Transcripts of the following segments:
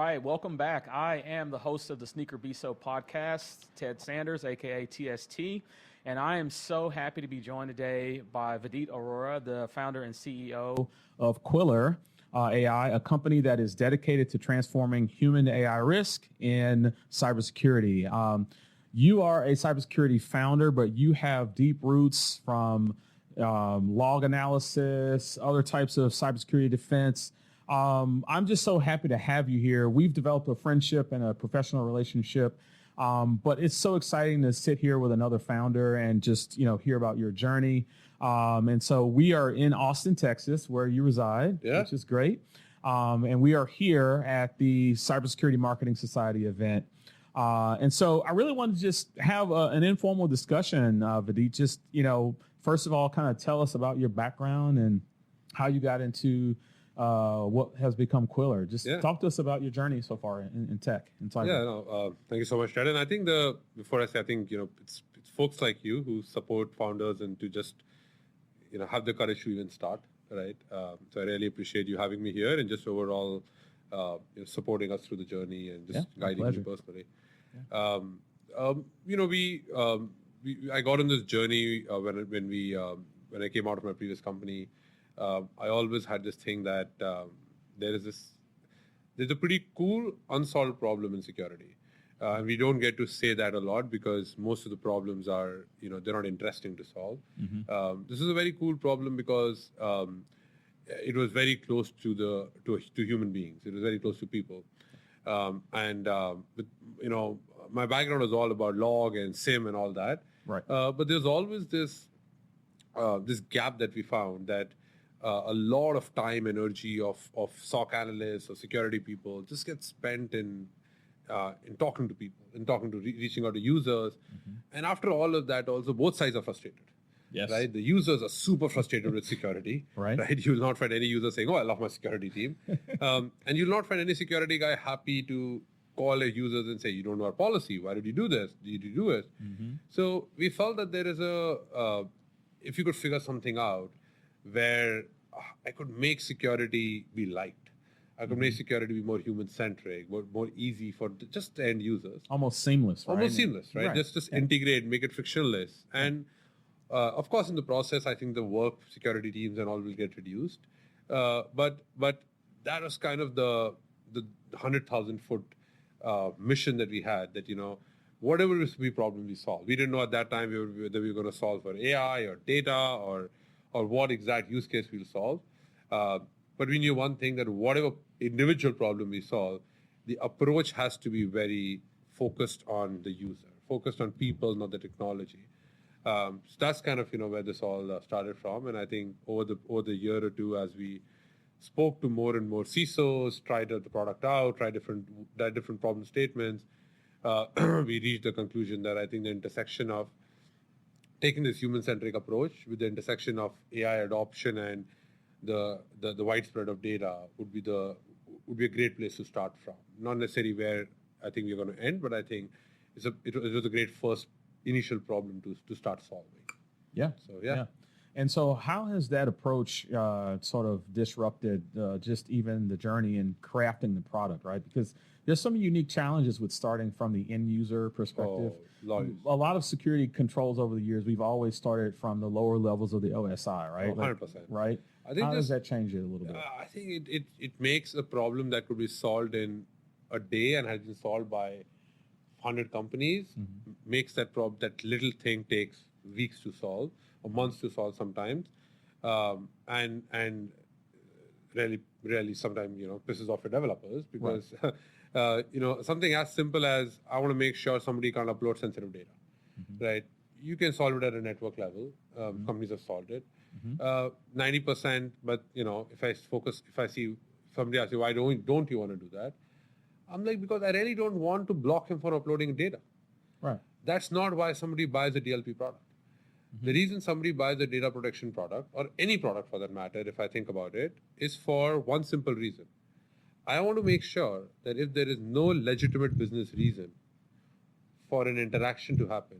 right, welcome back. I am the host of the SneakerBISO Podcast, Ted Sanders, aka TST, and I am so happy to be joined today by Vidit Arora, the founder and CEO of QuilrAI, a company that is dedicated to transforming human AI risk in cybersecurity. You are a cybersecurity founder, but you have deep roots from log analysis, other types of cybersecurity defense. I'm just so happy to have you here. We've developed a friendship and a professional relationship, but it's so exciting to sit here with another founder and just, hear about your journey. And so we are in Austin, Texas, where you reside, which is great. And we are here at the Cybersecurity Marketing Society event. And so I really wanted to just have an informal discussion, Vidit. Just, first of all, kind of tell us about your background and how you got into what has become Quilr. Just talk to us about your journey so far in tech and cyber. Thank you so much, Ted. And I think it's folks like you who support founders and to just, have the courage to even start, right? So I really appreciate you having me here and just overall, supporting us through the journey and just guiding me personally. Yeah. I got on this journey when I came out of my previous company. I always had this thing that there's a pretty cool unsolved problem in security. And we don't get to say that a lot because most of the problems are, they're not interesting to solve. Mm-hmm. This is a very cool problem because it was very close to human beings. It was very close to people. My background was all about log and SIM and all that. Right. But there's always this gap that we found that a lot of time, energy of SOC analysts or security people just gets spent in talking to people, reaching out to users. Mm-hmm. And after all of that, also both sides are frustrated. Yes. Right? The users are super frustrated with security. Right. You will not find any user saying, "Oh, I love my security team," and you'll not find any security guy happy to call a users and say, "You don't know our policy. Why did you do this? Did you do it?" Mm-hmm. So we felt that there is if you could figure something out where I could make security be liked. I could make security be more human-centric, more easy for just the end users. Almost seamless, right? Almost seamless, right? Just integrate, make it frictionless. And of course, in the process, I think the work security teams and all will get reduced. But that was kind of the 100,000-foot mission that we had, that, whatever is the problem we solve. We didn't know at that time whether we were going to solve for AI or data or what exact use case we'll solve. But we knew one thing, that whatever individual problem we solve, the approach has to be very focused on the user, focused on people, not the technology. So that's kind of, where this all started from. And I think over the year or two, as we spoke to more and more CISOs, tried the product out, tried different problem statements, we reached the conclusion that I think the intersection of taking this human-centric approach with the intersection of AI adoption and the widespread of data would be a great place to start from. Not necessarily where I think we're going to end, but I think it was a great first initial problem to start solving. Yeah. So yeah. And so how has that approach sort of disrupted just even the journey in crafting the product, right? Because there's some unique challenges with starting from the end user perspective. A lot of security controls over the years, we've always started from the lower levels of the OSI, right? 100%. Right? I think how does that change it a little bit? I think it makes a problem that could be solved in a day and has been solved by 100 companies, makes that little thing takes weeks to solve or months to solve sometimes, and really sometimes pisses off your developers because something as simple as I want to make sure somebody can't upload sensitive data, right? You can solve it at a network level. Companies have solved it. 90%, but if I see somebody asks you, why don't you want to do that? I'm like, because I really don't want to block him from uploading data. Right. That's not why somebody buys a DLP product. The reason somebody buys a data protection product, or any product for that matter, if I think about it, is for one simple reason. I want to make sure that if there is no legitimate business reason for an interaction to happen,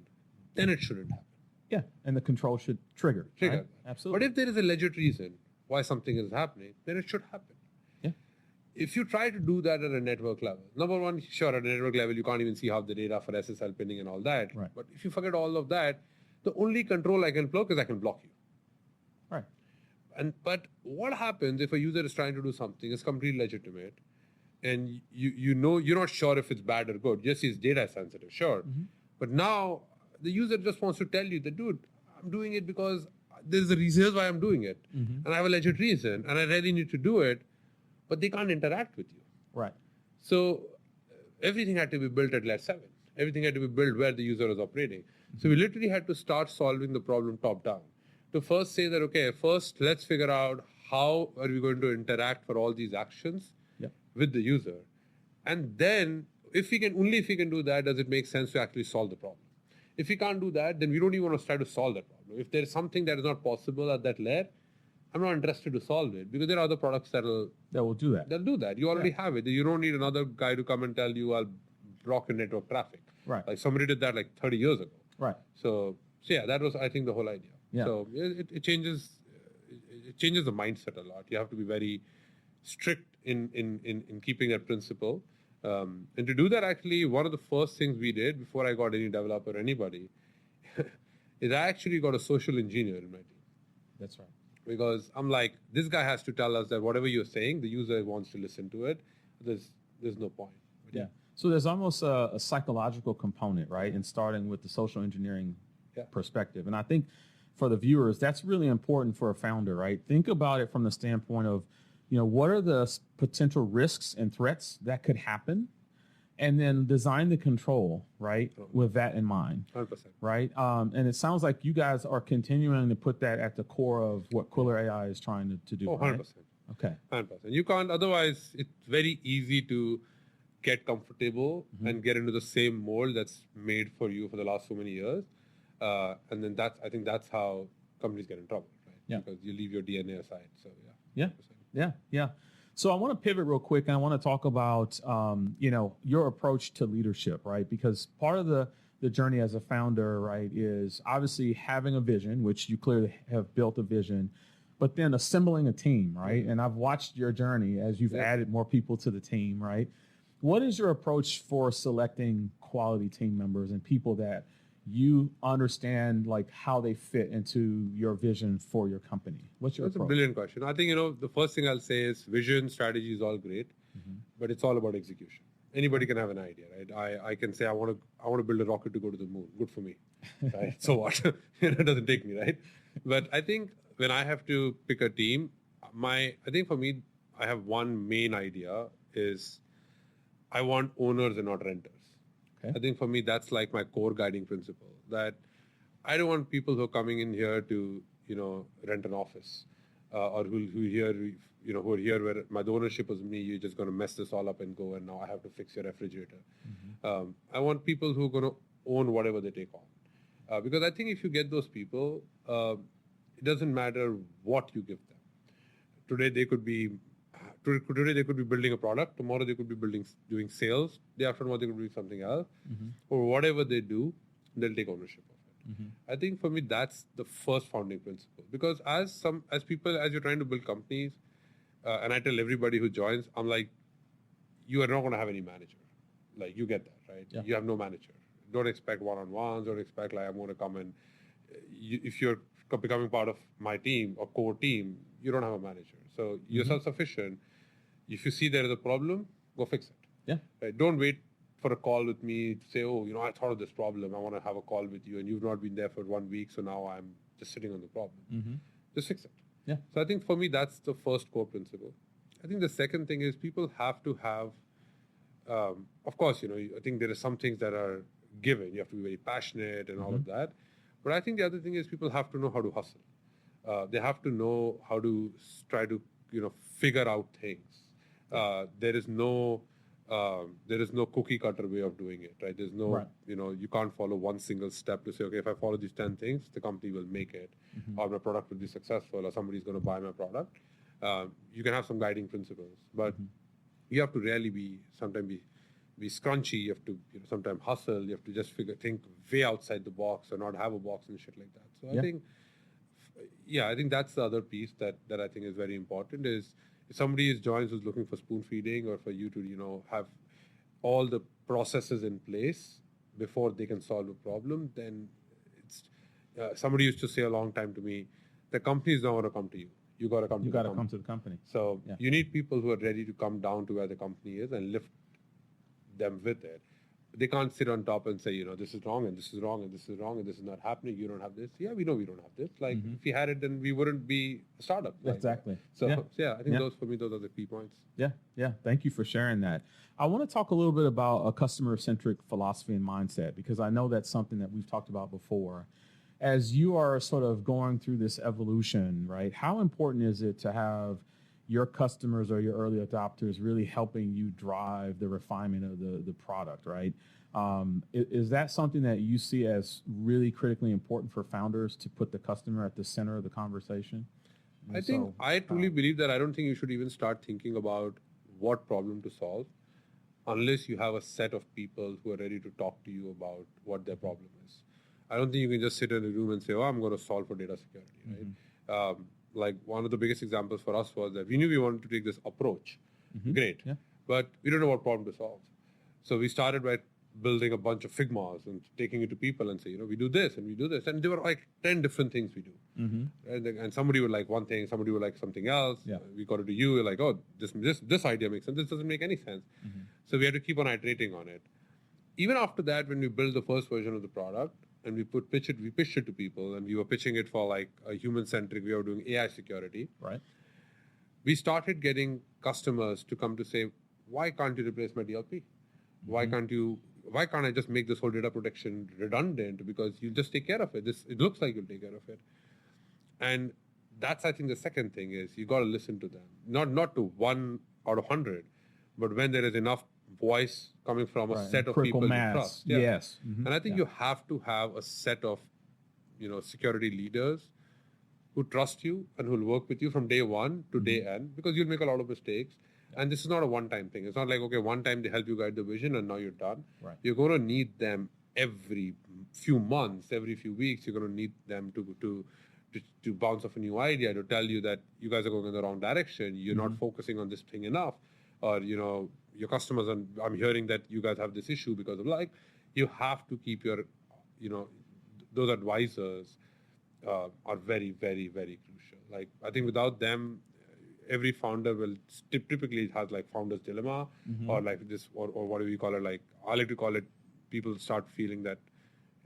then it shouldn't happen. Yeah, and the control should trigger. Right? Absolutely. But if there is a legit reason why something is happening, then it should happen. Yeah. if you try to do that at a network level, number one, sure, at a network level, you can't even see half the data for SSL pinning and all that. Right. But if you forget all of that, the only control I can block is I can block you. Right. But what happens if a user is trying to do something, it's completely legitimate, and you know you're not sure if it's bad or good. Yes, it's data sensitive, sure. But now the user just wants to tell you that, dude, I'm doing it because there's a reason why I'm doing it. And I have a legit reason, and I really need to do it, but they can't interact with you. Right. So everything had to be built at layer 7. Everything had to be built where the user is operating. So we literally had to start solving the problem top down. To first say that, okay, first let's figure out how are we going to interact for all these actions with the user. And then if we can do that, does it make sense to actually solve the problem? If we can't do that, then we don't even want to try to solve that problem. If there is something that is not possible at that layer, I'm not interested to solve it, because there are other products that will do that. They'll do that. You already have it. You don't need another guy to come and tell you, I'll block your network traffic. Right. Like somebody did that like 30 years ago. Right. So yeah, that was, I think, the whole idea. Yeah. So it changes the mindset a lot. You have to be very strict in keeping that principle. And to do that, actually, one of the first things we did before I got any developer or anybody is I actually got a social engineer in my team. That's right. Because I'm like, this guy has to tell us that whatever you're saying, the user wants to listen to it. There's no point. Yeah. So there's almost a psychological component, right, in starting with the social engineering perspective. And I think for the viewers, that's really important for a founder, right? Think about it from the standpoint of, what are the potential risks and threats that could happen? And then design the control, right, with that in mind. 100%. Right? And it sounds like you guys are continuing to put that at the core of what QuilrAI is trying to do. Oh, 100%. Right? Okay. 100%. You can't, otherwise, it's very easy to get comfortable and get into the same mold that's made for you for the last so many years. And then I think that's how companies get in trouble, right? Yeah. Because you leave your DNA aside. So, Yeah. So I want to pivot real quick, and I want to talk about, your approach to leadership, right? Because part of the journey as a founder, right, is obviously having a vision, which you clearly have built a vision, but then assembling a team, right? And I've watched your journey as you've added more people to the team, right? What is your approach for selecting quality team members and people that you understand like how they fit into your vision for your company? What's your approach? That's a brilliant question. I think, the first thing I'll say is vision, strategy is all great, but it's all about execution. Anybody can have an idea, right? I can say I want to build a rocket to go to the moon. Good for me, right? So what? It doesn't take me, right? But I think when I have to pick a team, I think for me, I have one main idea is I want owners and not renters. I think for me, that's like my core guiding principle, that I don't want people who are coming in here to, rent an office or who are here where the ownership is me, you're just going to mess this all up and go, and now I have to fix your refrigerator. I want people who are going to own whatever they take on. Because I think if you get those people, it doesn't matter what you give them. Today they could be building a product. Tomorrow they could be doing sales. Day after tomorrow they could be doing something else. Or whatever they do, they'll take ownership of it. I think for me that's the first founding principle. Because as you're trying to build companies, and I tell everybody who joins, I'm like, you are not going to have any manager. Like, you get that, right? Yeah. You have no manager. Don't expect one-on-ones. Don't expect like I'm going to come and if you're becoming part of my team or core team, you don't have a manager. So you're self-sufficient. If you see there is a problem, go fix it. Yeah. Right? Don't wait for a call with me to say, I thought of this problem. I want to have a call with you, and you've not been there for 1 week, so now I'm just sitting on the problem. Just fix it. Yeah. So I think for me, that's the first core principle. I think the second thing is people have to have, of course, I think there are some things that are given. You have to be very passionate and all of that. But I think the other thing is people have to know how to hustle. They have to know how to try to, figure out things. There is no cookie cutter way of doing it, right? There's no, you can't follow one single step to say, okay, if I follow these 10 things, the company will make it, or my product will be successful, or somebody's going to buy my product. You can have some guiding principles, but you have to really sometimes be scrunchy. You have to sometimes hustle. You have to just think way outside the box or not have a box and shit like that. So I think that's the other piece that I think is very important is If somebody joins who's looking for spoon feeding or for you to, have all the processes in place before they can solve a problem, then it's, somebody used to say a long time to me, the company is not going to come to you. You got to come to the company. So you need people who are ready to come down to where the company is and lift them with it. They can't sit on top and say, this is wrong and this is wrong and this is wrong and this is not happening. You don't have this. Yeah, we know we don't have this. Like if we had it, then we wouldn't be a startup. Exactly. So I think those are the key points. Yeah. Thank you for sharing that. I want to talk a little bit about a customer-centric philosophy and mindset, because I know that's something that we've talked about before. As you are sort of going through this evolution, right, how important is it to have your customers or your early adopters really helping you drive the refinement of the product, right? Is that something that you see as really critically important for founders to put the customer at the center of the conversation? I truly believe that I don't think you should even start thinking about what problem to solve unless you have a set of people who are ready to talk to you about what their problem is. I don't think you can just sit in a room and say, I'm going to solve for data security, right? Like one of the biggest examples for us was that we knew we wanted to take this approach. Great. Yeah. But we don't know what problem to solve. So we started by building a bunch of Figmas and taking it to people and say, we do this and we do this. And there were like 10 different things we do. And somebody would like one thing, somebody would like something else. Yeah. We got it to you, like, this idea makes sense. This doesn't make any sense. So we had to keep on iterating on it. Even after that, when we built the first version of the product, and we pitched it to people, and we were pitching it for like a human-centric way of doing AI security. Right. We started getting customers to come to say, why can't you replace my DLP? Why can't I just make this whole data protection redundant, because you'll just take care of it. It looks like you'll take care of it. And that's, I think, the second thing is you got to listen to them. Not to 1 out of 100, but when there is enough voice coming from a set of people you trust. Yeah. Yes. And I think you have to have a set of, security leaders who trust you and who will work with you from day one to day end, because you'll make a lot of mistakes. And this is not a one-time thing. It's not like, okay, one time they help you guide the vision and now you're done. Right. You're going to need them every few months, every few weeks. You're going to need them to bounce off a new idea, to tell you that you guys are going in the wrong direction. You're not focusing on this thing enough. Or, your customers, and I'm hearing that you guys have this issue because of you have to keep your, those advisors are very, very, very crucial. Like, I think without them, every founder will typically has like founder's dilemma or like this, or what do we call it? Like, I like to call it, people start feeling that,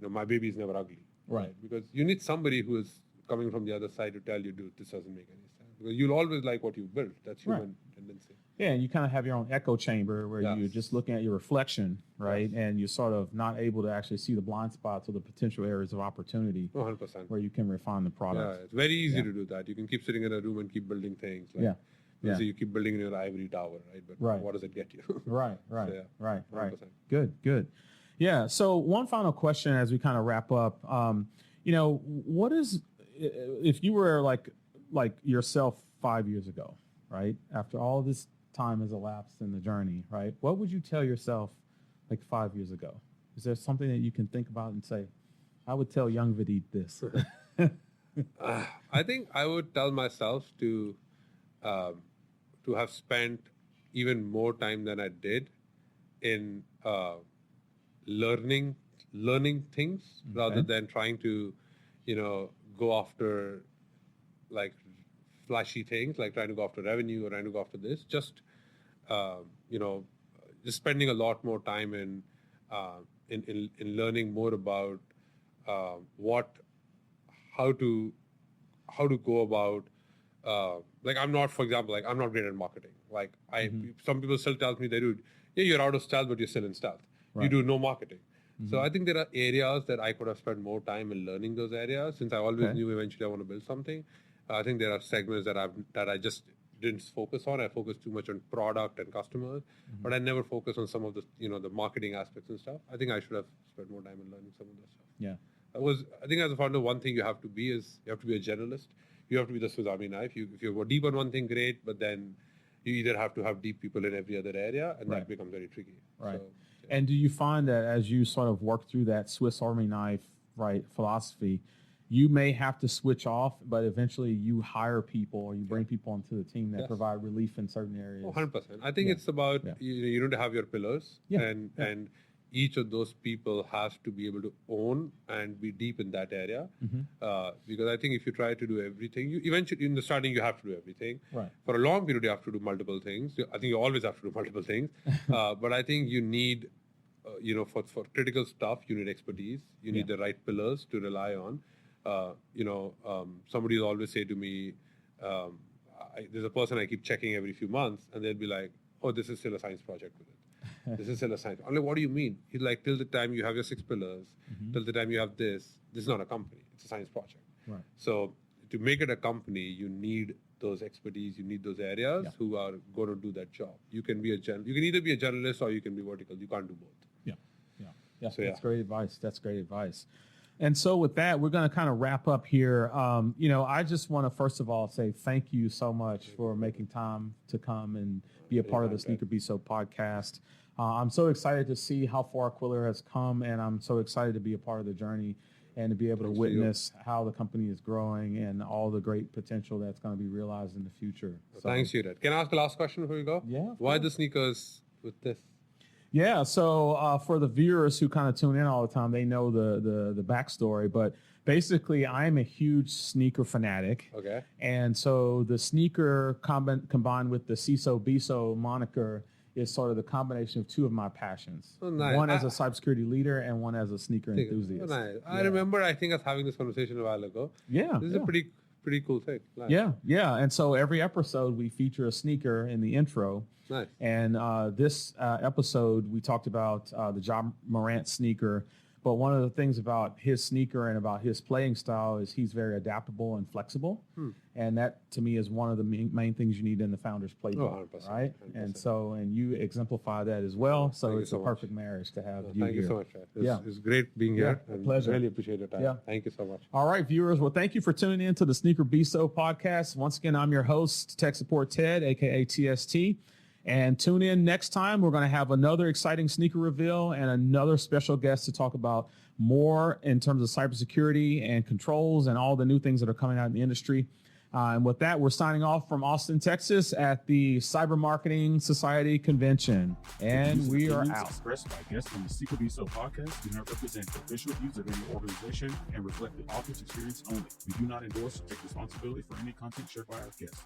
my baby is never ugly. Right. Because you need somebody who is coming from the other side to tell you, dude, this doesn't make any sense. Because you'll always like what you built. That's human tendency. Yeah, and you kind of have your own echo chamber where you're just looking at your reflection, right? And you're sort of not able to actually see the blind spots or the potential areas of opportunity 100%. where you can refine the product. Yeah, it's very easy to do that. You can keep sitting in a room and keep building things. So you keep building in your ivory tower, right? But what does it get you? Right. So, Right. 100%. Good. Yeah, so one final question as we kind of wrap up. What is, if you were like yourself 5 years ago, right? After all this time has elapsed in the journey, right? What would you tell yourself like 5 years ago? Is there something that you can think about and say, I would tell young Vidit this? I think I would tell myself to have spent even more time than I did in learning things rather than trying to, go after like flashy things, like trying to go after revenue or trying to go after this. Just just spending a lot more time in learning more about how to go about. I'm not great at marketing. Some people still tell me they do. Yeah, you're out of stealth, but you're still in stealth. Right. You do no marketing. So I think there are areas that I could have spent more time in learning those areas, since I always knew eventually I want to build something. I think there are segments that I just didn't focus on. I focused too much on product and customers, but I never focused on some of the the marketing aspects and stuff. I think I should have spent more time in learning some of that stuff. Yeah. I think as a founder, one thing you have to be is you have to be a generalist. You have to be the Swiss Army knife. If you go deep on one thing, great, but then you either have to have deep people in every other area, and that becomes very tricky. Right. So, and do you find that as you sort of work through that Swiss Army knife, philosophy, you may have to switch off, but eventually you hire people or you bring people onto the team that provide relief in certain areas. 100%. I think it's about, you need to have your pillars and each of those people has to be able to own and be deep in that area. Because I think if you try to do everything, you eventually, in the starting, you have to do everything. Right. For a long period, you have to do multiple things. I think you always have to do multiple things. But I think you need, for critical stuff, you need expertise. You need the right pillars to rely on. Somebody will always say to me, there's a person I keep checking every few months, and they'll be like, oh, this is still a science project with it. This is still a science. I'm like, what do you mean? He's like, till the time you have your 6 pillars, till the time you have this is not a company. It's a science project. Right. So to make it a company, you need those expertise, you need those areas who are going to do that job. You can be you can either be a generalist or you can be vertical. You can't do both. Yeah. So, that's great advice. That's great advice. And so with that, we're going to kind of wrap up here. I just want to, first of all, say thank you so much for making time to come and be a part of the SneakerBISO podcast. I'm so excited to see how far Quiller has come, and I'm so excited to be a part of the journey and to be able to witness how the company is growing and all the great potential that's going to be realized in the future. Thanks, Yudit. Can I ask the last question before we go? Yeah. Why the sneakers with this? Yeah, so for the viewers who kind of tune in all the time, they know the backstory. But basically, I'm a huge sneaker fanatic. Okay. And so the sneaker combined with the CISO-BISO moniker is sort of the combination of two of my passions. Oh, nice. One as a cybersecurity leader and one as a sneaker enthusiast. Oh, nice. I remember, I think, us having this conversation a while ago. Yeah. This is a pretty cool thing. Nice. Yeah. And so every episode, we feature a sneaker in the intro. Nice. And this episode, we talked about the Ja Morant sneaker. But one of the things about his sneaker and about his playing style is he's very adaptable and flexible. And that, to me, is one of the main things you need in the founder's playbook, 100%, right? 100%. And you exemplify that as well. So Thank it's you a so perfect marriage to have you Thank here. you so much, Fred. It's great being here. A pleasure. Really appreciate your time. Yeah. Thank you so much. All right, viewers. Well, thank you for tuning in to the SneakerBISO podcast. Once again, I'm your host, Tech Support Ted, a.k.a. TST. And tune in next time. We're going to have another exciting sneaker reveal and another special guest to talk about more in terms of cybersecurity and controls and all the new things that are coming out in the industry. And with that, we're signing off from Austin, Texas at the Cyber Marketing Society Convention. And we are out. Expressed by guests on the SneakerBISO podcast do not represent the official views of any organization and reflect the author's experience only. We do not endorse or take responsibility for any content shared by our guests.